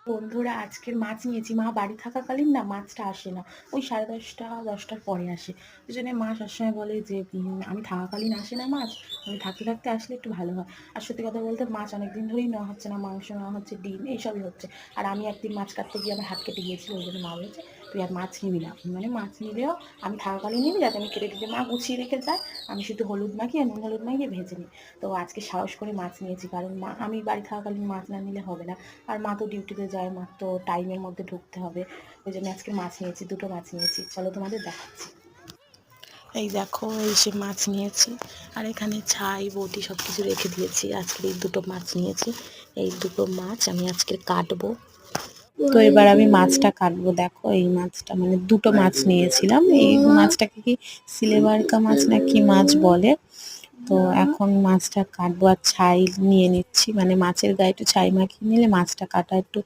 বন্ধুরা, আজকের মাছ নিয়েছি। মা বাড়ি থাকাকালীন না মাছটা আসে না, ওই 10:30 10টার পরে আসে। ওই জন্য মা সবসময় বলে যে আমি থাকাকালীন আসে না মাছ, আমি থাকতে থাকতে আসলে একটু ভালো হয়। আর সত্যি কথা বলতে মাছ অনেক দিন ধরেই নেওয়া হচ্ছে না, মাংস নেওয়া হচ্ছে, ডিম এইসবই হচ্ছে। আর আমি একদিন মাছ কাটতে গিয়ে আমার হাত কেটে গিয়েছিল, ওই জন্য মা বলেছে তুই আর মাছ নিবি না, মানে মাছ নিলেও আমি থাকাকালীন নিবি, যাতে আমি কেটে দিতে মা গুছিয়ে রেখে যায়, আমি শুধু হলুদ মাখিয়ে নুন হলুদ মাখিয়ে ভেজে নিই। তো আজকে সাহস করে মাছ নিয়েছি, কারণ মা আমি বাড়ি থাকাকালীন মাছ না নিলে হবে না। আর মা তো ডিউটিতে যায়, মার তো টাইমের মধ্যে ঢুকতে হবে। ওই জন্য আজকে মাছ নিয়েছি, দুটো মাছ নিয়েছি, চলো তোমাদের দেখাচ্ছি। এই দেখো, এই সে মাছ নিয়েছি। আর এখানে ছাই বটি সব কিছু রেখে দিয়েছি। আজকের এই দুটো মাছ নিয়েছি, এই দুটো মাছ আমি আজকে কাটবো। তো এবার আমি মাছটা কাটবো। দেখো, এই মাছটা মানে দুটো মাছ নিয়েছিলাম। এই মাছটাকে কি সিলেবারকা মাছ না কি মাছ বলে। তো এখন মাছটা কাটবো আর ছাই নিয়ে নিচ্ছি, মানে মাছের গায়ে একটু ছাই মাখিয়ে নিলে মাছটা কাটা একটু